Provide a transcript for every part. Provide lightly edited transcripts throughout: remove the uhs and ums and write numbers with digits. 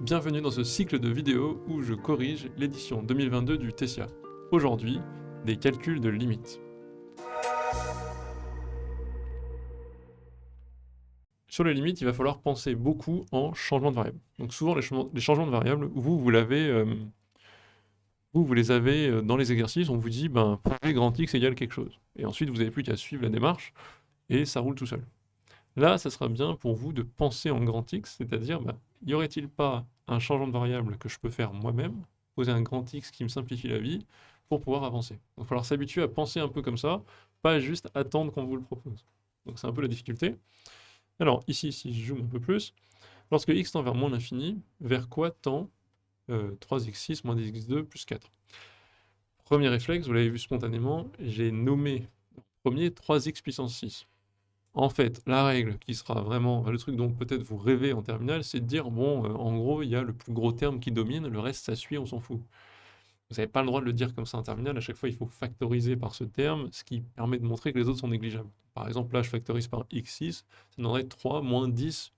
Bienvenue dans ce cycle de vidéos où je corrige l'édition 2022 du Tessia. Aujourd'hui, des calculs de limites. Sur les limites, il va falloir penser beaucoup en changement de variable. Donc souvent, les changements de variables, vous les avez dans les exercices, on vous dit, prouvez grand X égale quelque chose. Et ensuite, vous n'avez plus qu'à suivre la démarche, et ça roule tout seul. Là, ça sera bien pour vous de penser en grand X, c'est-à-dire, y aurait-il pas un changement de variable que je peux faire moi-même, poser un grand X qui me simplifie la vie, pour pouvoir avancer. Donc il va falloir s'habituer à penser un peu comme ça, pas juste attendre qu'on vous le propose. Donc c'est un peu la difficulté. Alors ici, si je zoome un peu plus, lorsque x tend vers moins l'infini, vers quoi tend 3x6 moins 10x2 plus 4? Premier réflexe, vous l'avez vu spontanément, j'ai nommé premier 3x puissance 6. En fait, la règle qui sera vraiment le truc dont peut-être vous rêvez en terminale, c'est de dire, en gros, il y a le plus gros terme qui domine, le reste, ça suit, on s'en fout. Vous n'avez pas le droit de le dire comme ça en terminale, à chaque fois, il faut factoriser par ce terme, ce qui permet de montrer que les autres sont négligeables. Par exemple, là, je factorise par x6, ça donnerait 3 moins 10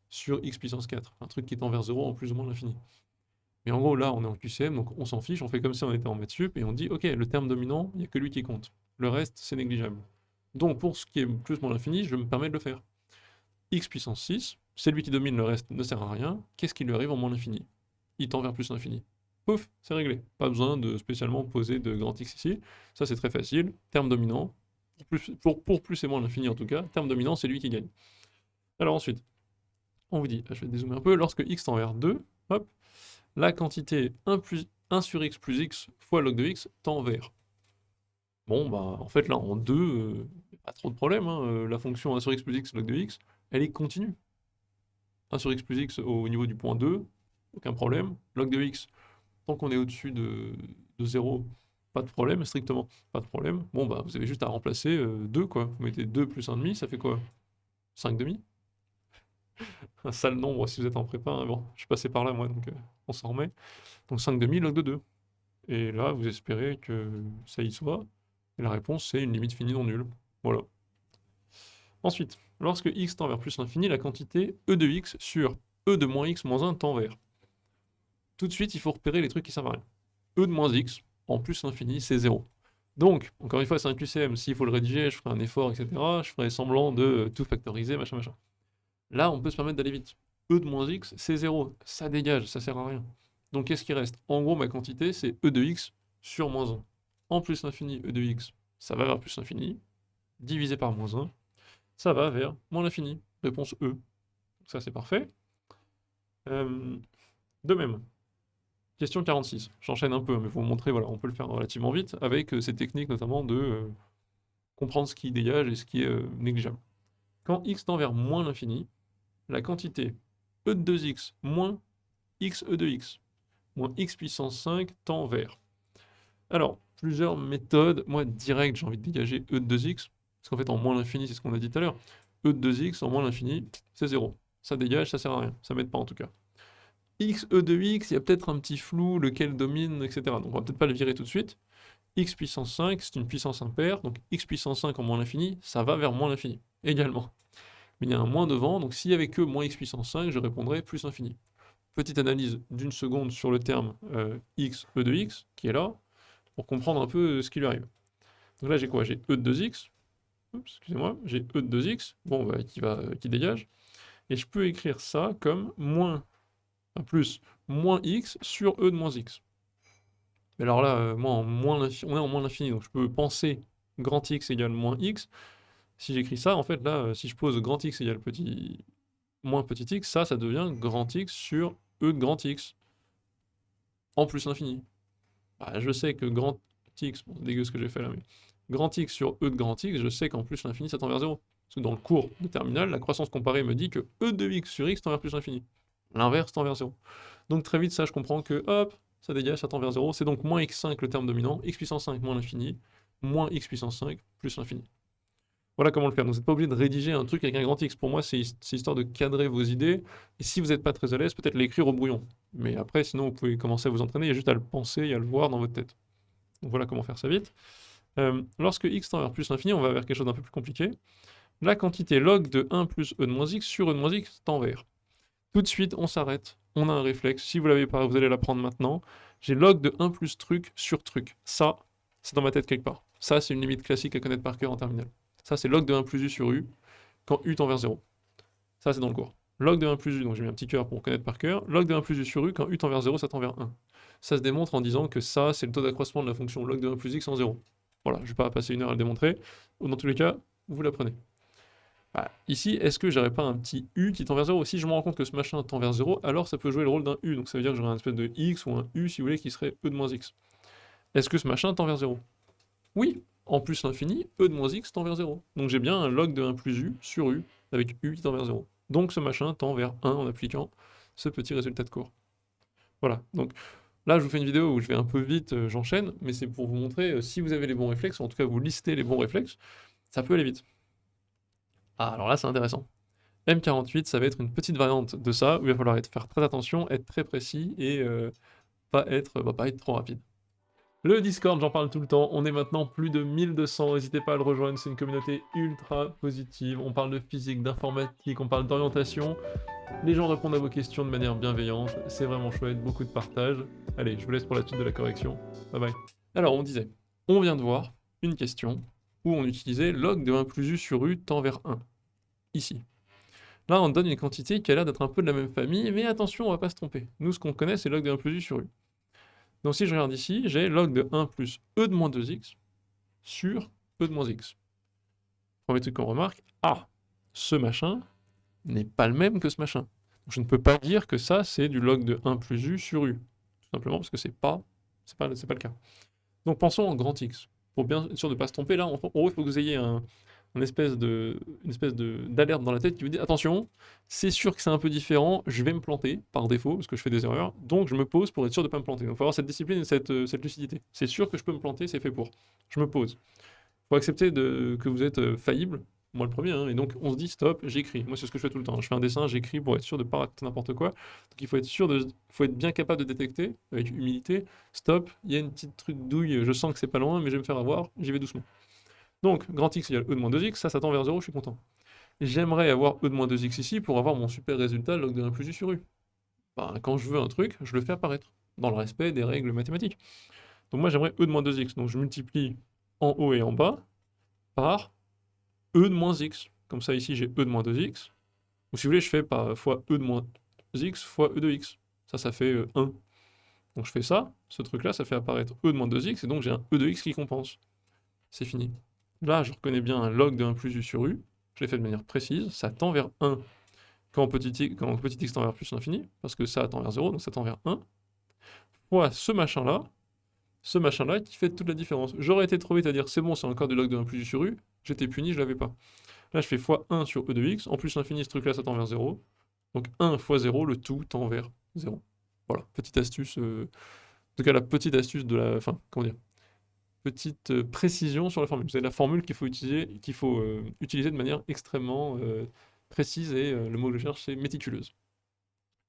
sur x puissance 4, un truc qui tend vers 0 en plus ou moins l'infini. Mais en gros, là, on est en QCM, donc on s'en fiche, on fait comme si on était en maths sup, et on dit, ok, le terme dominant, il n'y a que lui qui compte. Le reste, c'est négligeable. Donc pour ce qui est plus moins l'infini, je me permets de le faire. X puissance 6, c'est lui qui domine, le reste ne sert à rien. Qu'est-ce qui lui arrive en moins l'infini? Il tend vers plus l'infini. Pouf, c'est réglé. Pas besoin de spécialement poser de grand X ici. Ça c'est très facile. Terme dominant, pour plus et moins l'infini en tout cas, terme dominant, c'est lui qui gagne. Alors ensuite, on vous dit, je vais dézoomer un peu, lorsque x tend vers 2, hop, la quantité 1 sur x plus x fois log de x tend vers. Bon, en fait, là, en 2, pas trop de problème, hein, la fonction 1 sur x plus x log de x, elle est continue. 1 sur x plus x au niveau du point 2, aucun problème. Log de x, tant qu'on est au-dessus de 0, pas de problème, strictement pas de problème. Bon, vous avez juste à remplacer 2, quoi. Vous mettez 2 plus 1,5, ça fait quoi? 5 demi? Un sale nombre si vous êtes en prépa, hein. Bon, je suis passé par là, moi, donc on s'en remet. Donc 5 demi log de 2. Et là, vous espérez que ça y soit. Et la réponse, c'est une limite finie non nulle. Voilà. Ensuite, lorsque x tend vers plus l'infini, la quantité e de x sur e de moins x moins 1 tend vers. Tout de suite, il faut repérer les trucs qui servent à rien. E de moins x, en plus l'infini, c'est 0. Donc, encore une fois, c'est un QCM. S'il faut le rédiger, je ferai un effort, etc. Je ferai semblant de tout factoriser, machin, machin. Là, on peut se permettre d'aller vite. E de moins x, c'est 0. Ça dégage, ça sert à rien. Donc, qu'est-ce qui reste? En gros, ma quantité, c'est e de x sur moins 1. En plus l'infini, e de x, ça va vers plus l'infini, divisé par moins 1, ça va vers moins l'infini. Réponse E. Ça, c'est parfait. De même, question 46. J'enchaîne un peu, mais pour vous montrer, voilà, on peut le faire relativement vite, avec ces techniques notamment de comprendre ce qui dégage et ce qui est négligeable. Quand x tend vers moins l'infini, la quantité e de 2x moins x e de x moins x puissance 5 tend vers. Alors, plusieurs méthodes. Moi, direct, j'ai envie de dégager e de 2x, parce qu'en fait, en moins l'infini, c'est ce qu'on a dit tout à l'heure. E de 2x en moins l'infini, c'est 0. Ça dégage, ça sert à rien. Ça m'aide pas en tout cas. X, E de x, il y a peut-être un petit flou, lequel domine, etc. Donc on va peut-être pas le virer tout de suite. X puissance 5, c'est une puissance impaire, donc x puissance 5 en moins l'infini, ça va vers moins l'infini, également. Mais il y a un moins devant, donc s'il y avait que moins x puissance 5, je répondrais plus infini. Petite analyse d'une seconde sur le terme x, E de x, qui est là, pour comprendre un peu ce qui lui arrive. Donc là j'ai quoi? J'ai E de 2x, excusez-moi, j'ai E de 2x, qui dégage, et je peux écrire ça comme plus moins x sur E de moins x. Mais alors là, on est en moins l'infini, donc je peux penser grand x égale moins x. Si j'écris ça, en fait, là, si je pose grand x égale moins petit x, ça devient grand x sur E de grand x, en plus l'infini. Je sais que grand x, bon, c'est dégueu ce que j'ai fait là, mais grand x sur E de grand x, je sais qu'en plus l'infini, ça tend vers 0. Parce que dans le cours de terminale, la croissance comparée me dit que E de x sur x tend vers plus l'infini. L'inverse tend vers 0. Donc très vite, ça, je comprends que, hop, ça dégage, ça tend vers 0. C'est donc moins x5 le terme dominant, x puissance 5 moins l'infini, moins x puissance 5 plus l'infini. Voilà comment le faire. Donc vous n'êtes pas obligé de rédiger un truc avec un grand X. Pour moi, c'est histoire de cadrer vos idées. Et si vous n'êtes pas très à l'aise, peut-être l'écrire au brouillon. Mais après, sinon, vous pouvez commencer à vous entraîner. Il y a juste à le penser et à le voir dans votre tête. Donc voilà comment faire ça vite. Lorsque x tend vers plus l'infini, on va vers quelque chose d'un peu plus compliqué. La quantité log de 1 plus e de moins x sur e de moins x tend vers. Tout de suite, on s'arrête, on a un réflexe. Si vous l'avez pas, vous allez l'apprendre maintenant. J'ai log de 1 plus truc sur truc. Ça, c'est dans ma tête quelque part. Ça, c'est une limite classique à connaître par cœur en terminale. Ça, c'est log de 1 plus u sur u quand u tend vers 0. Ça, c'est dans le cours. Log de 1 plus u, donc j'ai mis un petit cœur pour connaître par cœur. Log de 1 plus u sur u, quand u tend vers 0, ça tend vers 1. Ça se démontre en disant que ça, c'est le taux d'accroissement de la fonction log de 1 plus x en 0. Voilà, je ne vais pas passer une heure à le démontrer. Dans tous les cas, vous l'apprenez. Bah, ici, est-ce que j'aurais pas un petit u qui tend vers 0? Si je me rends compte que ce machin tend vers 0, alors ça peut jouer le rôle d'un u. Donc ça veut dire que j'aurais un espèce de x ou un u, si vous voulez, qui serait e de moins x. Est-ce que ce machin tend vers 0? Oui, en plus l'infini, e de moins x tend vers 0. Donc j'ai bien un log de 1 plus u sur u, avec u qui tend vers 0. Donc ce machin tend vers 1 en appliquant ce petit résultat de cours. Voilà, donc là je vous fais une vidéo où je vais un peu vite, j'enchaîne, mais c'est pour vous montrer, si vous avez les bons réflexes, ou en tout cas vous listez les bons réflexes, ça peut aller vite. Ah, alors là c'est intéressant. M48, ça va être une petite variante de ça, où il va falloir faire très attention, être très précis, et pas être trop rapide. Le Discord, j'en parle tout le temps, on est maintenant plus de 1200, n'hésitez pas à le rejoindre, c'est une communauté ultra positive, on parle de physique, d'informatique, on parle d'orientation, les gens répondent à vos questions de manière bienveillante, c'est vraiment chouette, beaucoup de partage. Allez, je vous laisse pour la suite de la correction, bye bye. Alors on disait, on vient de voir une question où on utilisait log de 1 plus u sur u tend vers 1, ici. Là on donne une quantité qui a l'air d'être un peu de la même famille, mais attention on va pas se tromper, nous ce qu'on connaît c'est log de 1 plus u sur u. Donc si je regarde ici, j'ai log de 1 plus e de moins 2x sur e de moins x. Premier truc qu'on remarque, ce machin n'est pas le même que ce machin. Donc je ne peux pas dire que ça c'est du log de 1 plus u sur u. Tout simplement parce que c'est pas le cas. Donc pensons en grand X. Pour bien être sûr de ne pas se tromper, là, en gros, il faut que vous ayez une espèce d'alerte dans la tête qui vous dit attention, c'est sûr que c'est un peu différent, je vais me planter par défaut parce que je fais des erreurs, donc je me pose pour être sûr de ne pas me planter. Donc il faut avoir cette discipline et cette lucidité. C'est sûr que je peux me planter, c'est fait pour. Je me pose. Il faut accepter que vous êtes faillible, moi le premier, hein, et donc on se dit stop, j'écris. Moi c'est ce que je fais tout le temps. Je fais un dessin, j'écris pour être sûr de ne pas raconter n'importe quoi. Donc il faut être bien capable de détecter avec humilité. Stop, il y a une petite truc douille, je sens que c'est pas loin, mais je vais me faire avoir, j'y vais doucement. Donc, grand X égale e de moins 2x, ça tend vers 0, je suis content. J'aimerais avoir e de moins 2x ici pour avoir mon super résultat log de 1 plus u sur u. Quand je veux un truc, je le fais apparaître, dans le respect des règles mathématiques. Donc moi j'aimerais e de moins 2x, donc je multiplie en haut et en bas par e de moins x. Comme ça ici j'ai e de moins 2x, ou si vous voulez je fais fois e de moins x fois e de x. Ça fait 1. Donc je fais ça, ce truc-là, ça fait apparaître e de moins 2x, et donc j'ai un e de x qui compense. C'est fini. Là, je reconnais bien un log de 1 plus u sur u, je l'ai fait de manière précise, ça tend vers 1 quand petit x tend vers plus l'infini, parce que ça tend vers 0, donc ça tend vers 1, fois ce machin-là qui fait toute la différence. J'aurais été trop vite à dire c'est bon, c'est encore du log de 1 plus u sur u, j'étais puni, je l'avais pas. Là, je fais fois 1 sur e de x, en plus l'infini, ce truc-là, ça tend vers 0, donc 1 fois 0, le tout tend vers 0. Voilà, petite astuce, en tout cas la petite astuce de la, petite précision sur la formule. C'est la formule qu'il faut utiliser de manière extrêmement précise et le mot que je cherche c'est méticuleuse.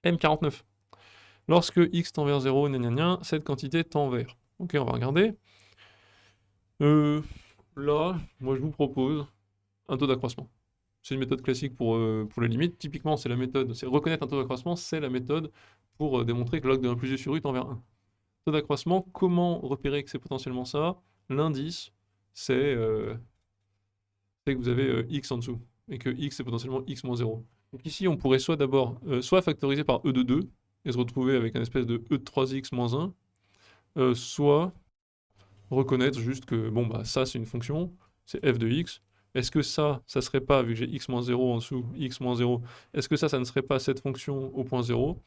M49. Lorsque x tend vers 0, cette quantité tend vers. Ok, on va regarder. Là, moi je vous propose un taux d'accroissement. C'est une méthode classique pour les limites. Typiquement, c'est la méthode, c'est reconnaître un taux d'accroissement, c'est la méthode pour démontrer que log de 1 plus u sur u tend vers 1. Taux d'accroissement, comment repérer que c'est potentiellement ça? L'indice, c'est que vous avez x en dessous, et que x est potentiellement x moins 0. Donc ici, on pourrait soit d'abord, soit factoriser par e de 2, et se retrouver avec un espèce de e de 3x moins 1, soit reconnaître juste que, bon, ça c'est une fonction, c'est f de x. Est-ce que ça serait pas, vu que j'ai x moins 0 en dessous, x moins 0, est-ce que ça ne serait pas cette fonction au point 0?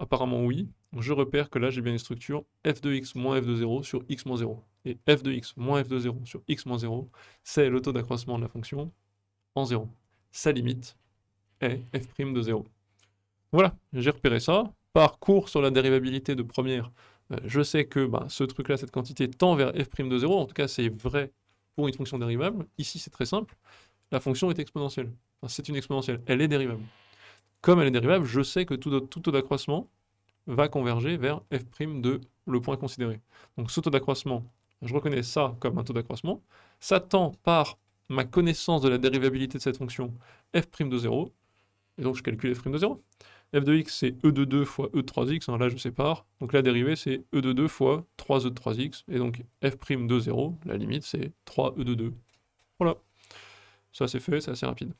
Apparemment oui. Je repère que là j'ai bien une structure f de x moins f de 0 sur x moins 0. Et f de x moins f de 0 sur x moins 0, c'est le taux d'accroissement de la fonction en 0. Sa limite est f' de 0. Voilà, j'ai repéré ça. Par cours sur la dérivabilité de première, je sais que ce truc-là, cette quantité, tend vers f' de 0. En tout cas, c'est vrai pour une fonction dérivable. Ici, c'est très simple. La fonction est exponentielle. Enfin, c'est une exponentielle. Elle est dérivable. Comme elle est dérivable, je sais que tout taux d'accroissement va converger vers f' de le point considéré. Donc ce taux d'accroissement, je reconnais ça comme un taux d'accroissement. Ça tend par ma connaissance de la dérivabilité de cette fonction f' de 0. Et donc je calcule f' de 0. f de x c'est e de 2 fois e de 3x, hein, là je sépare, donc la dérivée c'est e de 2 fois 3e de 3x, et donc f' de 0, la limite c'est 3e de 2. Voilà, ça c'est fait, c'est assez rapide.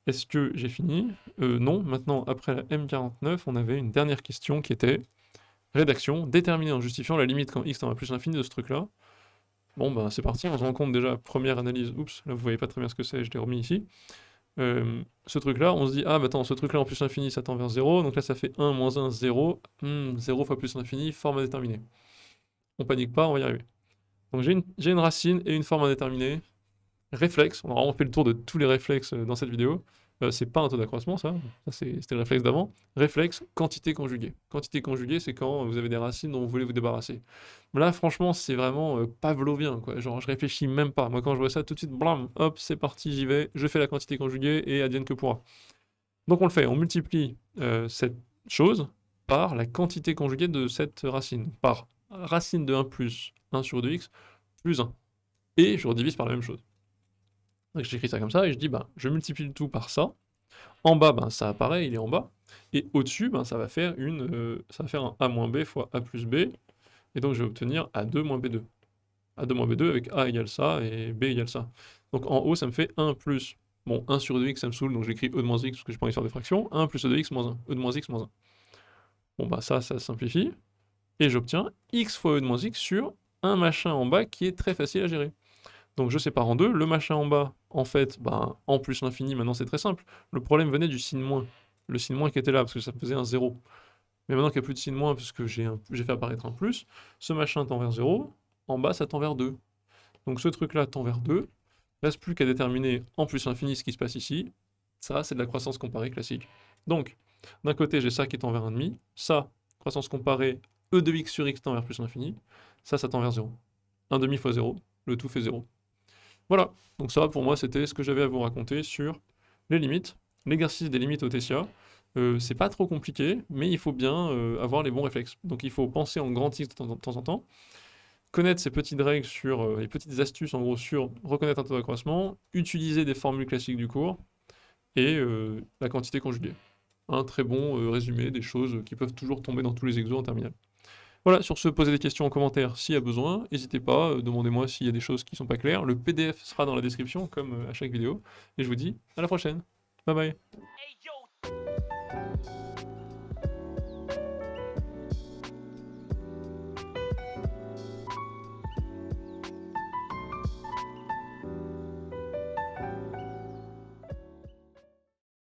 Est-ce que j'ai fini? Non, maintenant après la M49, on avait une dernière question qui était rédaction, déterminer en justifiant la limite quand x tend à plus l'infini de ce truc-là. Bon ben c'est parti, on se rend compte déjà, première analyse, oups, là vous voyez pas très bien ce que c'est, je l'ai remis ici. Ce truc-là, on se dit, ah bah attends, ce truc-là en plus l'infini, ça tend vers 0, donc là ça fait 1 moins 1, 0, 0 fois plus l'infini, forme indéterminée. On panique pas, on va y arriver. Donc j'ai une racine et une forme indéterminée. Réflexe, on a vraiment fait le tour de tous les réflexes dans cette vidéo. C'est pas un taux d'accroissement, ça c'était le réflexe d'avant. Réflexe, quantité conjuguée. Quantité conjuguée, c'est quand vous avez des racines dont vous voulez vous débarrasser. Là, franchement, c'est vraiment pavlovien, quoi. Genre, je réfléchis même pas. Moi, quand je vois ça, tout de suite, blam, hop, c'est parti, j'y vais, je fais la quantité conjuguée et advienne que pourra. Donc on le fait, on multiplie cette chose par la quantité conjuguée de cette racine, par racine de 1 plus 1 sur 2x plus 1. Et je redivise par la même chose. Donc j'écris ça comme ça et je dis, bah, je multiplie le tout par ça. En bas, ben, ça apparaît, il est en bas. Et au-dessus, ben, ça va faire un a moins b fois a plus b. Et donc je vais obtenir a2 moins b2. a2 moins b2 avec a égale ça et b égale ça. Donc en haut, ça me fait 1 plus, bon, 1 sur 2x, ça me saoule, donc j'écris e de moins x parce que j'ai pas envie de faire des fractions. 1 plus e de x moins 1, e de moins x moins 1. Bon, bah ça simplifie. Et j'obtiens x fois e de moins x sur un machin en bas qui est très facile à gérer. Donc je sépare en deux, le machin en bas, en fait, ben, en plus l'infini, maintenant c'est très simple. Le problème venait du signe moins. Le signe moins qui était là, parce que ça faisait un 0. Mais maintenant qu'il n'y a plus de signe moins, parce que j'ai fait apparaître un plus, ce machin tend vers 0, en bas ça tend vers 2. Donc ce truc-là tend vers 2, reste plus qu'à déterminer en plus l'infini ce qui se passe ici. Ça, c'est de la croissance comparée classique. Donc, d'un côté, j'ai ça qui tend vers 1,5, ça, croissance comparée, e de x sur x tend vers plus l'infini, ça tend vers 0. 1,5 fois 0, le tout fait 0. Voilà, donc ça pour moi c'était ce que j'avais à vous raconter sur les limites, l'exercice des limites au Tessia. C'est pas trop compliqué, mais il faut bien avoir les bons réflexes. Donc il faut penser en grand X de temps en temps, connaître ces petites règles sur, les petites astuces en gros sur reconnaître un taux d'accroissement, utiliser des formules classiques du cours, et la quantité conjuguée. Un très bon résumé des choses qui peuvent toujours tomber dans tous les exos en terminale. Voilà, sur ce, posez des questions en commentaire s'il y a besoin. N'hésitez pas, demandez-moi s'il y a des choses qui sont pas claires. Le PDF sera dans la description, comme à chaque vidéo. Et je vous dis à la prochaine. Bye bye.